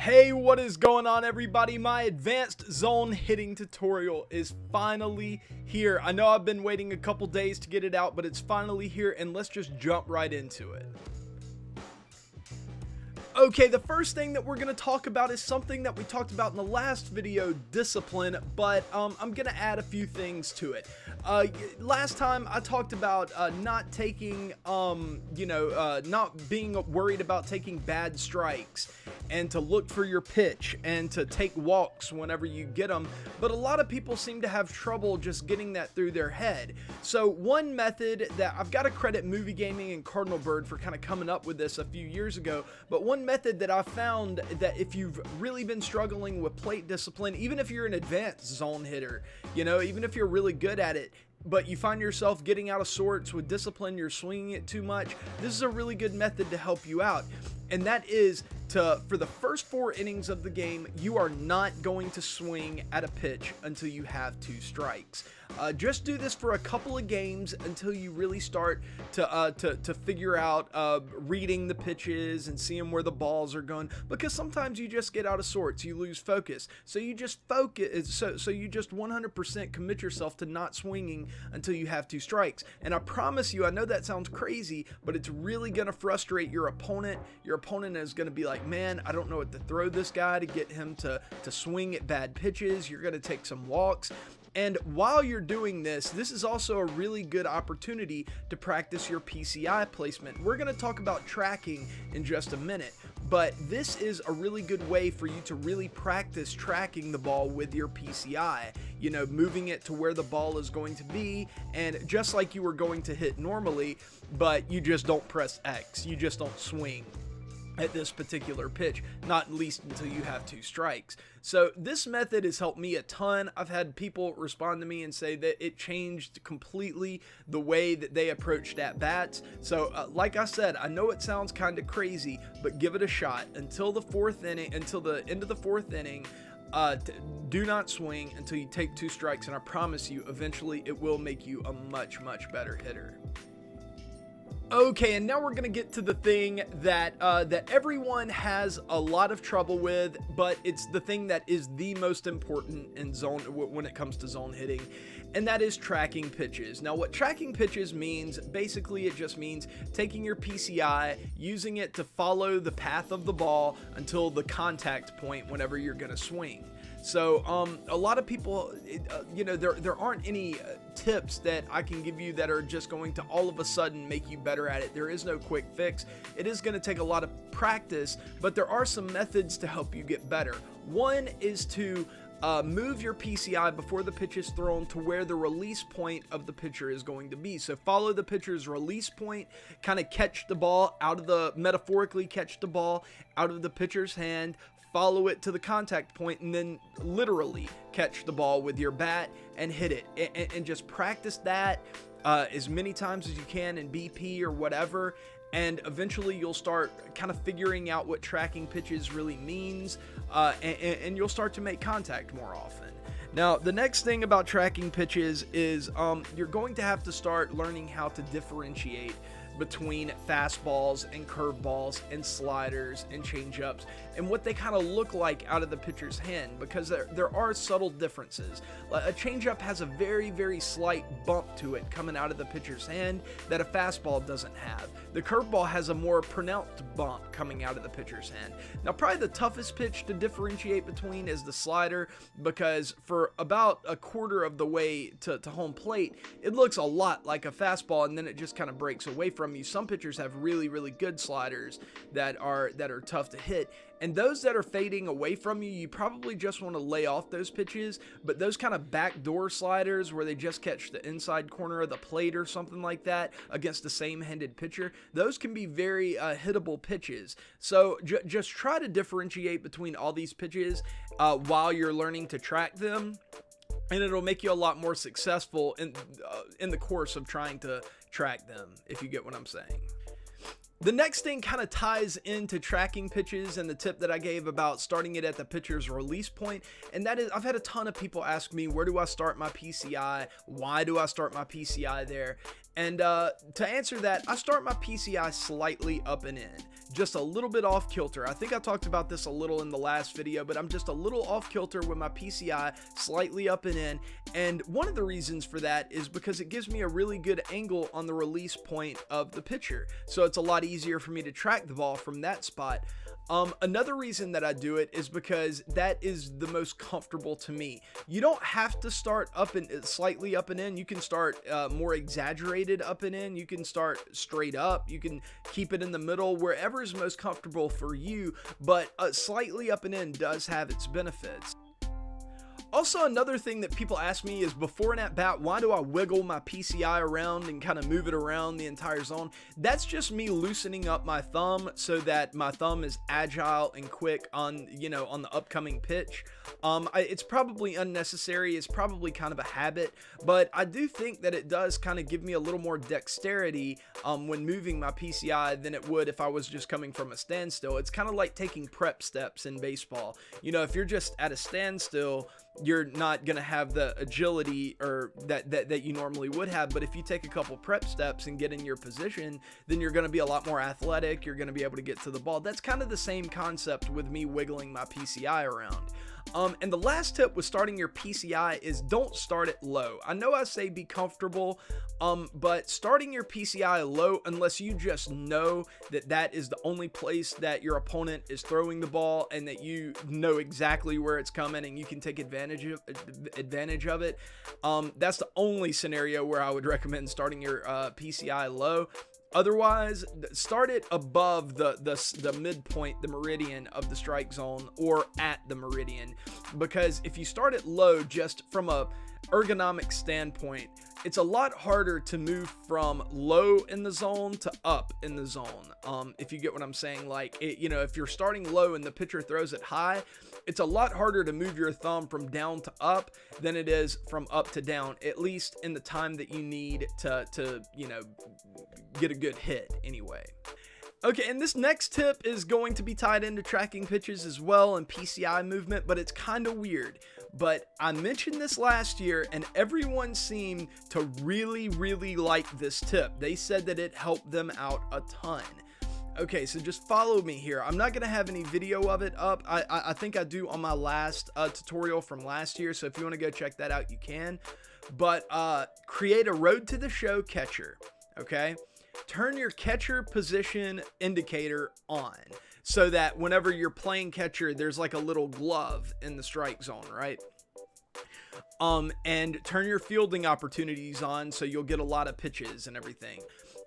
Hey, what is going on, everybody? My advanced zone hitting tutorial is finally here. I know I've been waiting a couple days to get it out, but it's finally here, and let's just jump right into it. Okay, the first thing that we're going to talk about is something that we talked about in the last video, discipline, but I'm going to add a few things to it. Last time I talked about not taking, not being worried about taking bad strikes and to look for your pitch and to take walks whenever you get them, but a lot of people seem to have trouble just getting that through their head. So one method that I've got to credit Movie Gaming and Cardinal Bird for kind of coming up with this a few years ago, but one method that I found that if you've really been struggling with plate discipline, even if you're an advanced zone hitter, even if you're really good at it, but you find yourself getting out of sorts with discipline, you're swinging it too much, this is a really good method to help you out. And that is for the first 4 innings of the game, you are not going to swing at a pitch until you have 2 strikes. Just do this for a couple of games until you really start to figure out reading the pitches and seeing where the balls are going, because sometimes you just get out of sorts, you lose focus. So you just focus, so you just 100% commit yourself to not swinging until you have 2 strikes. And I promise you, I know that sounds crazy, but it's really going to frustrate your opponent. Your opponent is going to be like, man, I don't know what to throw this guy to get him to swing at bad pitches. You're going to take some walks. And while you're doing this, this is also a really good opportunity to practice your PCI placement. We're going to talk about tracking in just a minute, but this is a really good way for you to really practice tracking the ball with your PCI, moving it to where the ball is going to be, and just like you were going to hit normally, but you just don't press X, you just don't swing at this particular pitch, not at least until you have 2 strikes. So this method has helped me a ton. I've had people respond to me and say that it changed completely the way that they approached at bats. So like I said, I know it sounds kind of crazy, but give it a shot until the 4th inning, until the end of the 4th inning. Do not swing until you take 2 strikes, and I promise you, eventually it will make you a much better hitter. Okay, and now we're going to get to the thing that everyone has a lot of trouble with, but it's the thing that is the most important in zone when it comes to zone hitting, and that is tracking pitches. Now, what tracking pitches means, basically it just means taking your PCI, using it to follow the path of the ball until the contact point whenever you're going to swing. So a lot of people, there aren't any tips that I can give you that are just going to all of a sudden make you better at it. There is no quick fix. It is going to take a lot of practice, but there are some methods to help you get better. One is to move your PCI before the pitch is thrown to where the release point of the pitcher is going to be. So follow the pitcher's release point, kind of catch the ball metaphorically catch the ball out of the pitcher's hand, follow it to the contact point, and then literally catch the ball with your bat and hit it. And just practice that as many times as you can in BP or whatever. And eventually you'll start kind of figuring out what tracking pitches really means, and you'll start to make contact more often. Now, the next thing about tracking pitches is you're going to have to start learning how to differentiate between fastballs and curveballs and sliders and changeups and what they kind of look like out of the pitcher's hand, because there are subtle differences. A changeup has a very slight bump to it coming out of the pitcher's hand that a fastball doesn't have. The curveball has a more pronounced bump coming out of the pitcher's hand. Now, probably the toughest pitch to differentiate between is the slider, because for about a quarter of the way to home plate, it looks a lot like a fastball, and then it just kind of breaks away from you. Some pitchers have really good sliders that are tough to hit, and those that are fading away from you, you probably just want to lay off those pitches. But those kind of backdoor sliders where they just catch the inside corner of the plate or something like that against the same-handed pitcher, those can be very hittable pitches. So just try to differentiate between all these pitches while you're learning to track them, and it'll make you a lot more successful in the course of trying to track them, if you get what I'm saying. The next thing kind of ties into tracking pitches and the tip that I gave about starting it at the pitcher's release point, and that is, I've had a ton of people ask me, where do I start my PCI? Why do I start my PCI there? And to answer that, I start my PCI slightly up and in, just a little bit off kilter. I think I talked about this a little in the last video, but I'm just a little off kilter with my PCI slightly up and in. And one of the reasons for that is because it gives me a really good angle on the release point of the pitcher. So it's a lot easier for me to track the ball from that spot. Another reason that I do it is because that is the most comfortable to me. You don't have to start up and slightly up and in. You can start more exaggerated up and in. You can start straight up. You can keep it in the middle, wherever is most comfortable for you. But slightly up and in does have its benefits. Also, another thing that people ask me is before an at-bat, why do I wiggle my PCI around and kind of move it around the entire zone? That's just me loosening up my thumb so that my thumb is agile and quick on, on the upcoming pitch. It's probably unnecessary. It's probably kind of a habit, but I do think that it does kind of give me a little more dexterity when moving my PCI than it would if I was just coming from a standstill. It's kind of like taking prep steps in baseball. If you're just at a standstill, you're not going to have the agility or that you normally would have. But if you take a couple prep steps and get in your position, then you're going to be a lot more athletic. You're going to be able to get to the ball. That's kind of the same concept with me wiggling my PCI around. And the last tip with starting your PCI is don't start it low. I know I say be comfortable, but starting your PCI low, unless you just know that that is the only place that your opponent is throwing the ball and that you know exactly where it's coming and you can take advantage of it, that's the only scenario where I would recommend starting your PCI low. Otherwise, start it above the midpoint, the meridian of the strike zone, or at the meridian, because if you start it low, just from a ergonomic standpoint, it's a lot harder to move from low in the zone to up in the zone. If you get what I'm saying, like, if you're starting low and the pitcher throws it high, it's a lot harder to move your thumb from down to up than it is from up to down, at least in the time that you need to get a good hit anyway. Okay, and this next tip is going to be tied into tracking pitches as well and PCI movement, but it's kind of weird. But I mentioned this last year and everyone seemed to really, really like this tip. They said that it helped them out a ton. Okay, so just follow me here. I'm not going to have any video of it up. I think I do on my last tutorial from last year, so if you want to go check that out, you can. But create a road to the show catcher, okay? Turn your catcher position indicator on so that whenever you're playing catcher, there's like a little glove in the strike zone, right? And turn your fielding opportunities on so you'll get a lot of pitches and everything.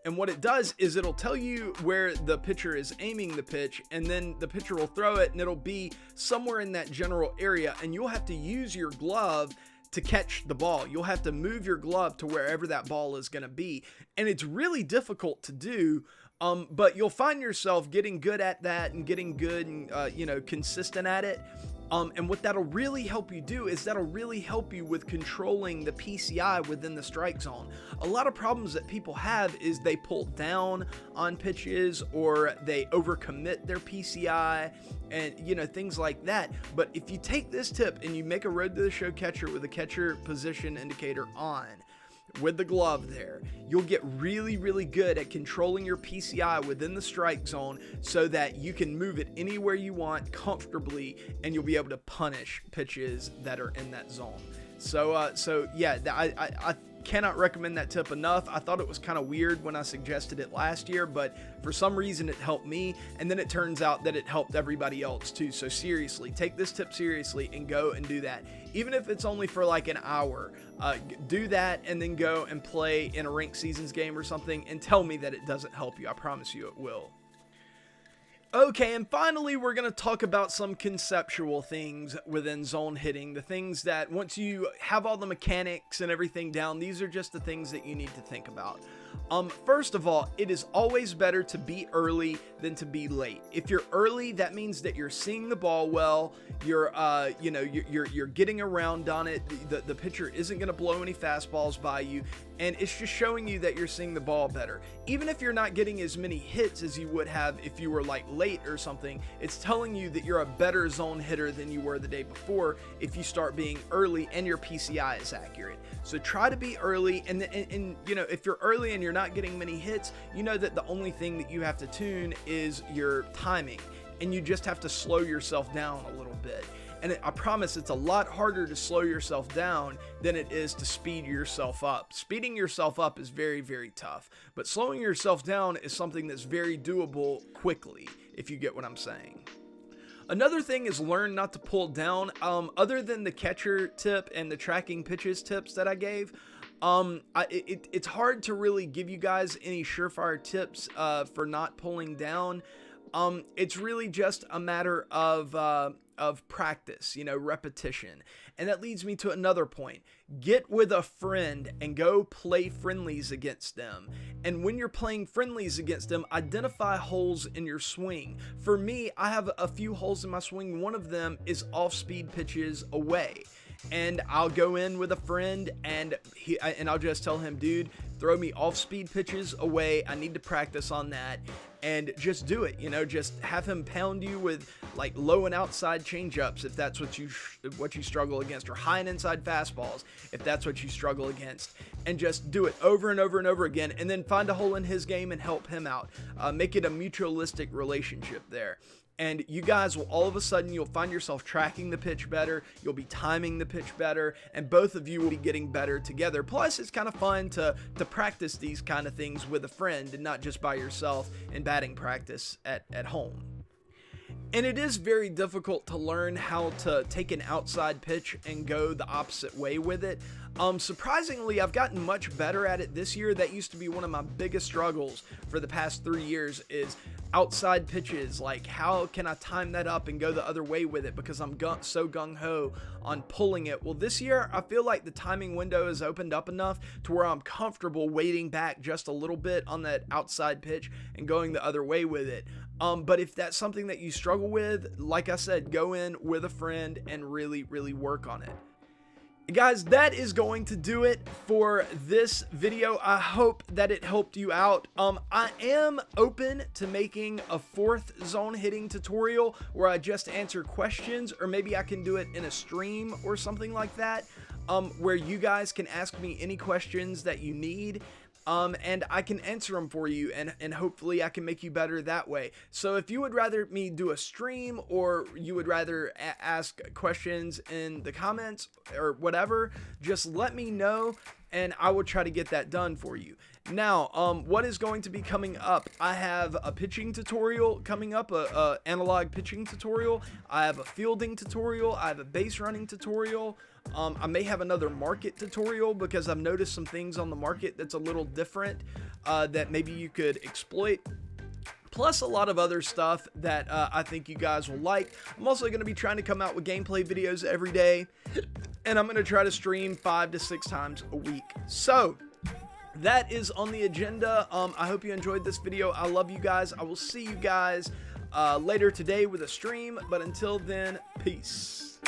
And what it does is it'll tell you where the pitcher is aiming the pitch, and then the pitcher will throw it and it'll be somewhere in that general area, and you'll have to use your glove to catch the ball. You'll have to move your glove to wherever that ball is going to be. And it's really difficult to do, but you'll find yourself getting good at that and getting good and, consistent at it. And what that'll really help you do is that'll really help you with controlling the PCI within the strike zone. A lot of problems that people have is they pull down on pitches or they overcommit their PCI and, things like that. But if you take this tip and you make a road to the show catcher with a catcher position indicator on, with the glove there, you'll get really, really good at controlling your PCI within the strike zone so that you can move it anywhere you want comfortably and you'll be able to punish pitches that are in that zone. So yeah, I cannot recommend that tip enough. I thought it was kind of weird when I suggested it last year, but for some reason it helped me, and then it turns out that it helped everybody else too. So seriously, take this tip seriously and go and do that. Even if it's only for like an hour, do that and then go and play in a ranked seasons game or something and tell me that it doesn't help you. I promise you it will. Okay, and finally, we're going to talk about some conceptual things within zone hitting. The things that once you have all the mechanics and everything down, these are just the things that you need to think about. First of all, it is always better to be early than to be late. If you're early, that means that you're seeing the ball well. You're getting around on it. The pitcher isn't going to blow any fastballs by you, and it's just showing you that you're seeing the ball better. Even if you're not getting as many hits as you would have if you were like late or something, it's telling you that you're a better zone hitter than you were the day before if you start being early and your PCI is accurate. So try to be early, and you know, if you're early and you're not getting many hits, you know that the only thing that you have to tune is your timing, and you just have to slow yourself down a little bit. And I promise it's a lot harder to slow yourself down than it is to speed yourself up. Speeding yourself up is very, very tough, but slowing yourself down is something that's very doable quickly, if you get what I'm saying. Another thing is learn not to pull down. Other than the catcher tip and the tracking pitches tips that I gave, it's hard to really give you guys any surefire tips for not pulling down. It's really just a matter of practice, you know, repetition. And that leads me to another point. Get with a friend and go play friendlies against them. And when you're playing friendlies against them, identify holes in your swing. For me, I have a few holes in my swing. One of them is off-speed pitches away. And I'll go in with a friend and I'll just tell him, dude, throw me off-speed pitches away. I need to practice on that. And just do it, you know, just have him pound you with like low and outside changeups if that's what you struggle against, or high and inside fastballs if that's what you struggle against, and just do it over and over and over again, and then find a hole in his game and help him out. Make it a mutualistic relationship there. And you guys will all of a sudden, you'll find yourself tracking the pitch better, you'll be timing the pitch better, and both of you will be getting better together. Plus, it's kind of fun to practice these kind of things with a friend and not just by yourself in batting practice at home. And it is very difficult to learn how to take an outside pitch and go the opposite way with it. Surprisingly, I've gotten much better at it this year. That used to be one of my biggest struggles for the past 3 years, is outside pitches. Like, how can I time that up and go the other way with it, because I'm so gung-ho on pulling it. Well, this year, I feel like the timing window has opened up enough to where I'm comfortable waiting back just a little bit on that outside pitch and going the other way with it. But if that's something that you struggle with, like I said, go in with a friend and really, really work on it. Guys, that is going to do it for this video. I hope that it helped you out. I am open to making a 4th zone hitting tutorial where I just answer questions, or maybe I can do it in a stream or something like that, where you guys can ask me any questions that you need. And I can answer them for you, and hopefully I can make you better that way. So if you would rather me do a stream, or you would rather ask questions in the comments or whatever, just let me know and I will try to get that done for you. Now, what is going to be coming up? I have a pitching tutorial coming up, a analog pitching tutorial. I have a fielding tutorial. I have a base running tutorial. I may have another market tutorial, because I've noticed some things on the market that's a little different that maybe you could exploit. Plus a lot of other stuff that I think you guys will like. I'm also going to be trying to come out with gameplay videos every day, and I'm going to try to stream 5 to 6 times a week. So that is on the agenda. I hope you enjoyed this video. I love you guys. I will see you guys later today with a stream, but until then, peace.